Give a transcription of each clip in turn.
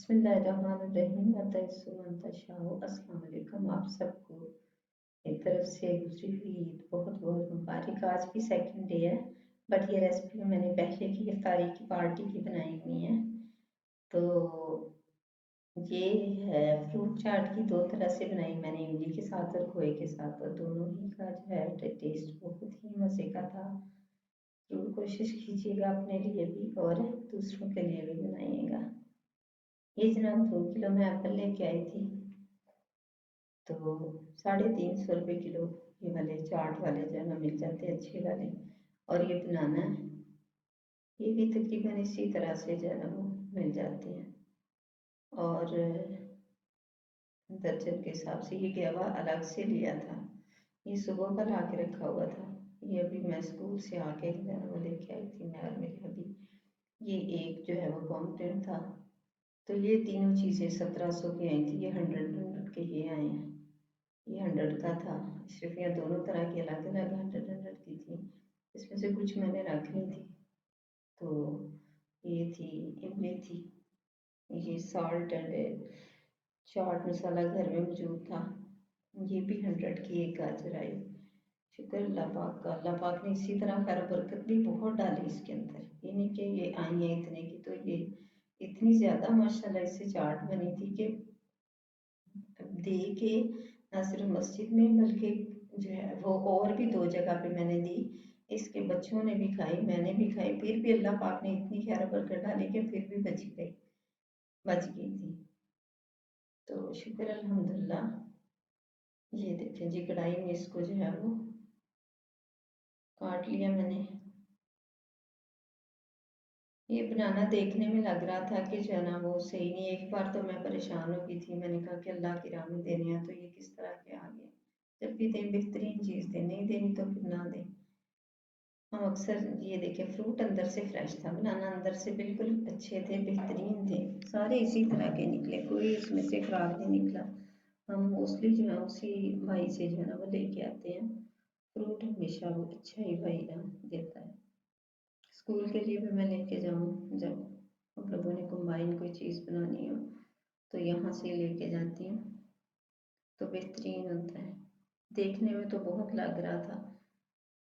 बिस्मिल्लाहिर्रहमानिर्रहीम अस्सलाम वालेकुम। आप सबको एक तरफ से गुजरी हुई ईद बहुत बहुत मुबारक। आज भी सेकंड डे है, बट ये रेसिपी मैंने पहले की इफ्तारी की पार्टी की बनाई हुई है। तो ये है फ्रूट चाट की, दो तरह से बनाई मैंने, इमली के साथ और खोए के साथ, और दोनों ही का जो है टेस्ट बहुत ही मज़े का था। जरूर कोशिश कीजिएगा अपने लिए भी और दूसरों के लिए भी बनाइएगा। ये जनाब 2 किलो मैं एप्पल लेके आई थी, तो 350 रुपये किलो ये वाले चाट वाले जो है ना मिल जाते हैं अच्छे वाले। और ये बनाना है, ये भी तकरीबन इसी तरह से जो है ना वो मिल जाते हैं। और दर्जन के हिसाब से ये गेवा अलग से लिया था, ये सुबह का ला के रखा हुआ था। ये अभी मैं स्कूल से आके जो है वो लेके आई थी, मैं और मेरी अभी। ये एक जो है वो पॉम्फ्रेट था। तो ये तीनों चीज़ें 1700 की आई थी। ये 100 के ये आए हैं। ये 100 का था। अशरफियाँ दोनों तरह की अलग अलग 100 की थी, इसमें से कुछ मैंने रख ली थी। तो ये थी इमली थी, ये सॉल्ट एंड चाट मसाला घर में मौजूद था। ये भी 100 की एक गाजर आई। शुक्र अल्लाह पाक का, अल्लाह पाक ने इसी तरह खैर बरकत भी बहुत डाली इसके अंदर। ये नहीं कि ये आई है इतने की, तो ये इतनी ज़्यादा माशाल्लाह इससे चाट बनी थी कि दे के न सिर्फ मस्जिद में बल्कि जो है वो और भी 2 जगह पे मैंने दी। इसके बच्चों ने भी खाई, मैंने भी खाई, फिर भी अल्लाह पाक ने इतनी खैर बरकत डाली कि फिर भी बच गई थी। तो शुक्र अल्हम्दुलिल्लाह। ये देखें जी, कढ़ाई में इसको जो है वो काट लिया मैंने। ये बनाना देखने में लग रहा था कि जो है ना वो सही नहीं। एक बार तो मैं परेशान हो गई थी, मैंने कहा कि अल्लाह की राह में देने हैं तो ये किस तरह के आ गए। जब भी दें बेहतरीन चीज़ दें, नहीं देनी तो फिर ना दें। हम अक्सर ये देखें, फ्रूट अंदर से फ्रेश था, बनाना अंदर से बिल्कुल अच्छे थे, बेहतरीन थे, सारे इसी तरह के निकले, कोई इसमें से खराब नहीं निकला। हम मोस्टली जो है उसी भाई से जो है ना वो लेके आते हैं फ्रूट, हमेशा वो अच्छा ही भाई ना देता है। स्कूल के लिए भी मैं लेके जाऊँ, जब हम लोगों ने कंबाइन कोई चीज़ बनानी हो तो यहाँ से लेके जाती हूँ, तो बेहतरीन होता है। देखने में तो बहुत लग रहा था,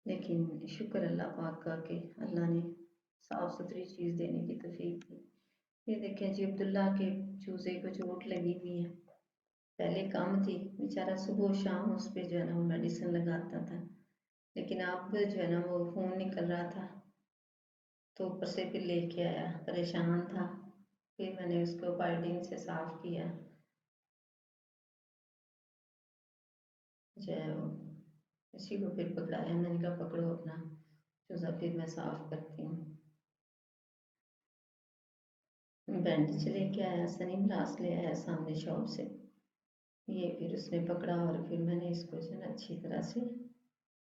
लेकिन शुक्र अल्लाह पाक का कि अल्लाह ने साफ़ सुथरी चीज़ देने की तौफीक दी। ये देखें जी, अब्दुल्ला के चूज़े को चोट लगी हुई है। पहले कम थी, बेचारा सुबह शाम उस पर जो है ना वो मेडिसिन लगाता था, लेकिन अब जो है ना वो खून निकल रहा था, तो ऊपर से फिर लेके आया, परेशान था। फिर मैंने उसको बाइंडिंग से साफ़ किया, जो है वो इसी को फिर पकड़ाया। मैंने कहा पकड़ो अपना चूज़ा, फिर मैं साफ़ करती हूँ। बैंडेज लेके आया, सनी ग्लास ले आया सामने शॉप से। ये फिर उसने पकड़ा और फिर मैंने इसको जो है ना अच्छी तरह से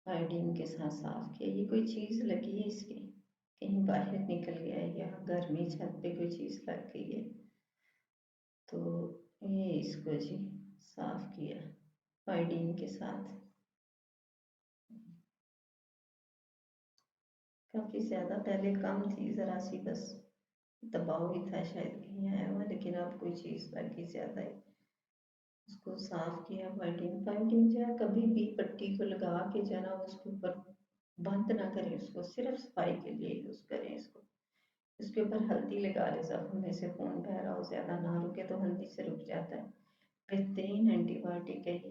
आयोडीन के साथ साफ़ किया। ये कोई चीज़ लगी है इसकी, कहीं बाहर निकल गया है या घर में छत पे कोई चीज़ लग गई है, तो ये इसको जी साफ़ किया आयोडीन के साथ। काफ़ी ज़्यादा पहले कम थी, ज़रा सी बस दबाव ही था शायद कहीं आया हुआ, लेकिन अब कोई चीज़ लगी ज़्यादा है। उसको साफ़ किया। बाइंडिंग बाइंडिंग जो है कभी भी पट्टी को लगा के जो है ना उसके ऊपर बंद ना करें, उसको सिर्फ सफाई के लिए यूज़ करें। इसको इसके ऊपर हल्दी लगा लें, ज़ख्म में से खून बह रहा हो, ज़्यादा ना रुके तो हल्दी से रुक जाता है। बेहतरीन एंटीबायोटिक है ये,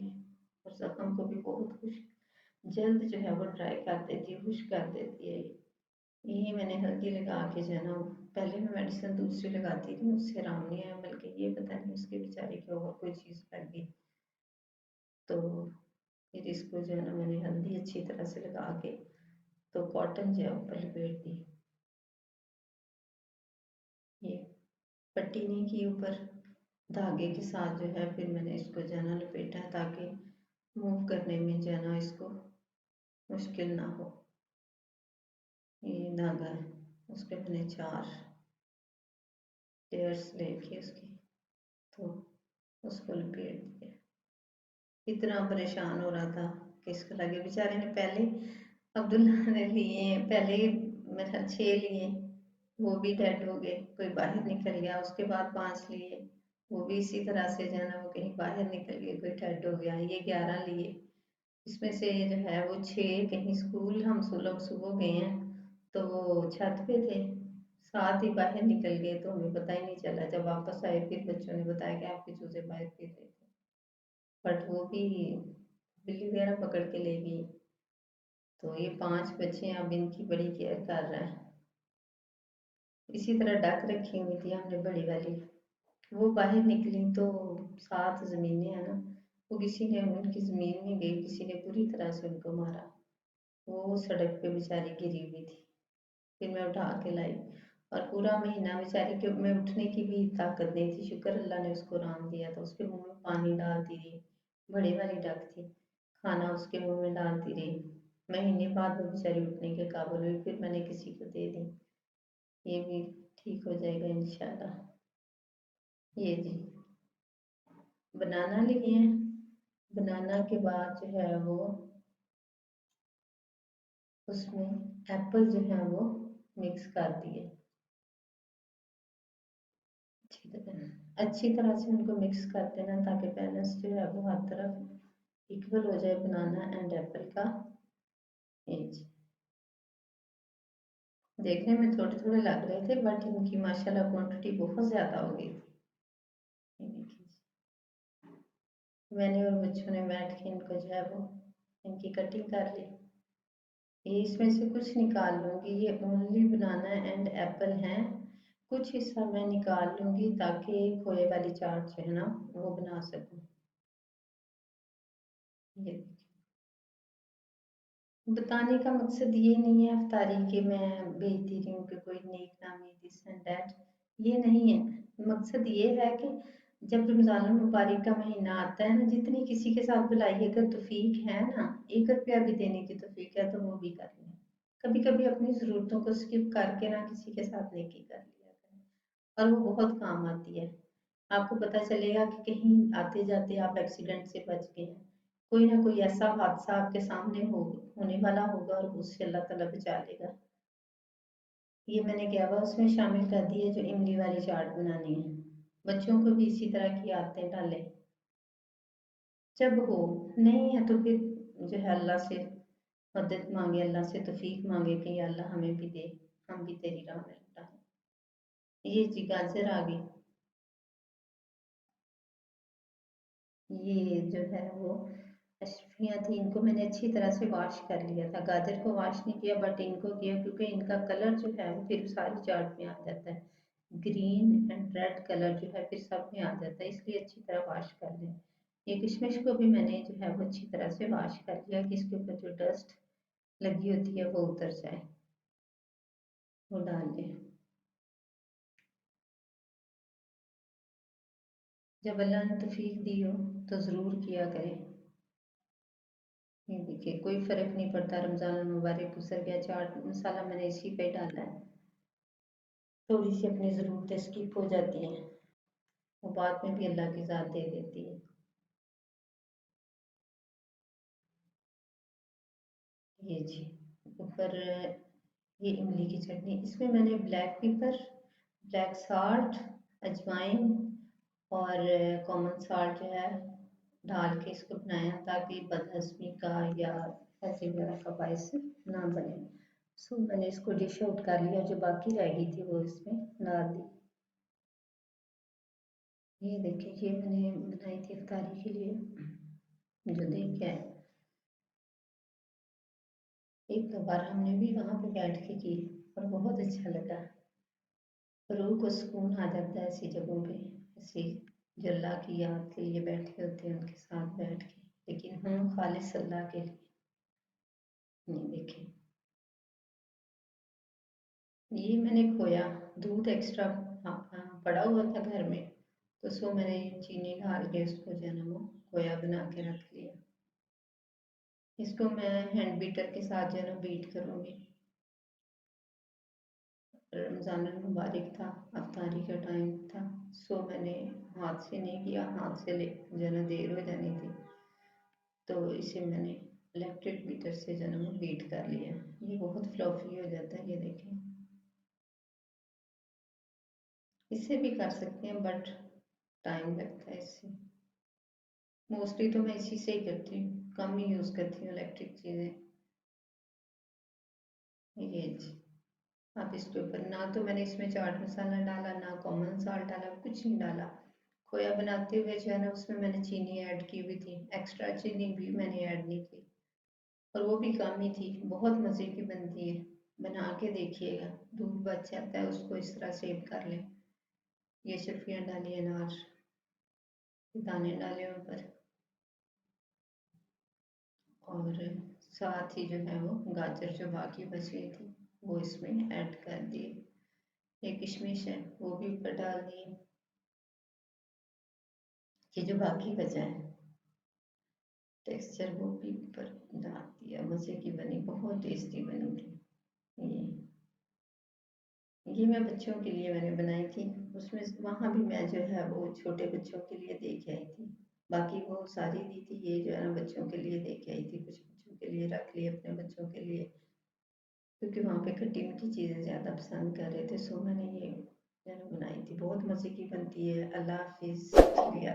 और ज़ख्म को भी बहुत खुश्क जल्द जो है वो ड्राई कर देती है, खुश्क कर देती है। यही मैंने हल्दी लगा के जो है ना, पहले मैं मेडिसिन दूसरी लगाती थी, उससे आराम नहीं आया, बल्कि ये पता नहीं उसके बेचारे के और कोई चीज़ लग गई। तो फिर इसको जो है ना मैंने हल्दी अच्छी तरह से लगा के तो कॉटन जो है ऊपर लपेट दी। ये पट्टी नहीं की ऊपर, धागे के साथ जो है फिर मैंने इसको जो है ना लपेटा, ताकि मूव करने में जो है ना इसको मुश्किल ना हो। ये धागा है, उस पर मैंने 4 लेयर्स लेके उसकी, तो उसको लपेट दिया। इतना परेशान हो रहा था कि इसको लगे, बेचारे ने पहले, अब्दुल्ला ने लिए पहले मेरे 6 लिए, वो भी डेड हो गए, कोई बाहर निकल गया। उसके बाद 5 लिए, वो भी इसी तरह से जो है ना वो कहीं बाहर निकल गए, कोई डेड हो गया। ये 11 लिए, इसमें से जो है वो 6 कहीं स्कूल, हम लोग सुबह गए हैं तो वो छत पे थे, 7 ही बाहर निकल गए, तो हमें पता ही नहीं चला। जब वापस आए फिर बच्चों ने बताया कि आपके चूजे बाहर फिर रहे थे, बट वो भी बिल्ली वगैरह पकड़ के ले गई। तो ये 5 बच्चे हैं, अब इनकी बड़ी केयर कर रहा है। इसी तरह डक रखी हुई थी हमने बड़ी वाली, वो बाहर निकली तो 7 ज़मीनें हैं ना, वो किसी ने उनकी ज़मीन में गई, किसी ने बुरी तरह से उनको मारा। वो सड़क पे बेचारी गिरी हुई थी, फिर मैं उठा के लाई। और पूरा महीना बेचारी के में उठने की भी ताकत नहीं थी, शुक्र अल्लाह ने उसको आराम दिया था। उसके मुंह में पानी डालती रही, बड़ी वाली डक थी, खाना उसके मुंह में डालती रही। महीने बाद वो बेचारी उठने के काबुल हुई, फिर मैंने किसी को दे दी। ये भी ठीक हो जाएगा इंशाल्लाह। ये जी बनाना लिए हैं, बनाना के बाद जो है वो उसमें एप्पल जो है वो मिक्स कर दिए अच्छी तरह से उनको मिक्स कर देना, ताकि बैलेंस जो है वो हर तरफ इक्वल हो जाए बनाना एंड एप्पल का। एज देखने में थोड़े थोड़े लग रहे थे, बट इनकी माशाल्लाह क्वांटिटी बहुत ज़्यादा हो गई थी। ये देखिए, मैंने और बच्चों ने बैठ के इनको जो है वो इनकी कटिंग कर ली। ये इसमें से कुछ निकाल लूँगी, ये ओनली बनाना एंड एप्पल हैं। कुछ हिस्सा मैं निकाल लूँगी ताकि खोए वाली चाट जो है ना वो बना सकूँ। ये बताने का मकसद ये नहीं है अफ्तारी कि मैं भेजती रही हूँ कि कोई नेक नामी दिस एंड दैट, ये नहीं है। मकसद ये है कि जब रमज़ान मुबारक का महीना आता है ना, जितनी किसी के साथ भलाई अगर तौफीक है ना, 1 रुपया भी देने की तौफीक है तो वो भी कर लें। कभी कभी अपनी ज़रूरतों को स्किप करके ना किसी के साथ नेकी कर लिया करें, और वो बहुत काम आती है। आपको पता चलेगा कि कहीं आते जाते आप एक्सीडेंट से बच गए हैं, कोई ना कोई ऐसा हादसा आपके सामने हो होने वाला होगा और उससे अल्लाह ताला बचा लेगा। ये मैंने क्या हुआ उसमें शामिल कर दी है, जो इमली वाली चाट बनानी है। बच्चों को भी इसी तरह की आदतें डालें जब हो। नहीं है तो फिर जो है अल्लाह से मदद मांगे, अल्लाह से तौफीक मांगे कि या अल्लाह हमें भी दे, हम भी तेरी राह में लौटाएं। ये जी गाजर आ गई, ये जो है वो अशरफियाँ थी, इनको मैंने अच्छी तरह से वॉश कर लिया था। गाजर को वॉश नहीं किया बट इनको किया, क्योंकि इनका कलर जो है वो फिर सारी चाट में आ जाता है, ग्रीन एंड रेड कलर जो है फिर सब में आ जाता है, इसलिए अच्छी तरह वॉश कर लें। ये किशमिश को भी मैंने जो है वो अच्छी तरह से वॉश कर लिया कि इसके ऊपर जो डस्ट लगी होती है वो उतर जाए, वो डाल लें। जब अल्लाह ने तौफीक दी हो तो ज़रूर किया करें। ये देखिए कोई फ़र्क नहीं पड़ता, रमज़ान मुबारक गुजर गया, चाट मसाला मैंने इसी पे डाला है। थोड़ी सी अपनी ज़रूरतें स्किप हो जाती हैं, वो बाद में भी अल्लाह की ज़ात दे देती है। ये जी ऊपर ये इमली की चटनी, इसमें मैंने ब्लैक पेपर, ब्लैक साल्ट, अजवाइन और कॉमन साल्ट जो है डाल के इसको बनाया, ताकि बदहज़मी का या ऐसे वगैरह का बायस ना बने। सो मैंने इसको डिश आउट कर लिया, जो बाकी रह गई थी वो इसमें डाल दी। ये देखिए ये मैंने बनाई थी इफ्तारी के लिए, जो देख के आए। एक दो बार हमने भी वहाँ पे बैठ के की और बहुत अच्छा लगा। रूह को सुकून आ जाता है ऐसी जगहों पे, ऐसी जो अल्लाह की याद के लिए बैठे होते हैं उनके साथ बैठ के, लेकिन हम खालिस अल्लाह के लिए। ये देखें, ये मैंने खोया, दूध एक्स्ट्रा पड़ा हुआ था घर में, तो उसको मैंने चीनी डाल के उसको जो है ना वो खोया बना के रख लिया। इसको मैं हैंड बीटर के साथ जो है ना बीट करूँगी। रमज़ान मुबारक था, अफ्तारी का टाइम था, सो मैंने हाथ से नहीं किया, हाथ से ले जो है ना देर हो जानी थी, तो इसे मैंने इलेक्ट्रिक बीटर से जो है ना बीट कर लिया। ये बहुत फ्लफी हो जाता है, ये देखें। इससे भी कर सकते हैं बट टाइम लगता है इससे। मोस्टली तो मैं इसी से ही करती हूँ, कम ही यूज़ करती हूँ इलेक्ट्रिक चीज़ें। ये जी, अब इसके ऊपर ना तो मैंने इसमें चाट मसाला डाला, ना कॉमन साल्ट डाला, कुछ नहीं डाला। खोया बनाते हुए जो है ना उसमें मैंने चीनी ऐड की हुई थी, एक्स्ट्रा चीनी भी मैंने ऐड नहीं की, और वो भी कम ही थी। बहुत मज़े की बनती है, बना के देखिएगा। दूध बच जाता है उसको इस तरह सेव कर लें। ये शर्फियाँ डाली, अनार के दाने डाले ऊपर, और साथ ही जो है वो गाजर जो बाकी बच गई थी वो इसमें ऐड कर दिए। ये किशमिश है वो भी ऊपर डाल दिए। ये जो बाकी बचा है टेक्सचर वो भी ऊपर डाल दिया। मज़े की बनी, बहुत टेस्टी बनी थी। ये मैं बच्चों के लिए मैंने बनाई थी। उसमें वहाँ भी मैं जो है वो छोटे बच्चों के लिए दे के आई थी। बाकी वो सारी दी थी, ये जो है ना बच्चों के लिए दे के आई थी। कुछ बच्चों के लिए रख लिए, अपने बच्चों के लिए, क्योंकि वहाँ पे खट्टी मीठी चीज़ें ज़्यादा पसंद कर रहे थे। सो मैंने ये बनाई थी। बहुत मज़े की बनती है। अल्लाह हाफिज़। शुक्रिया।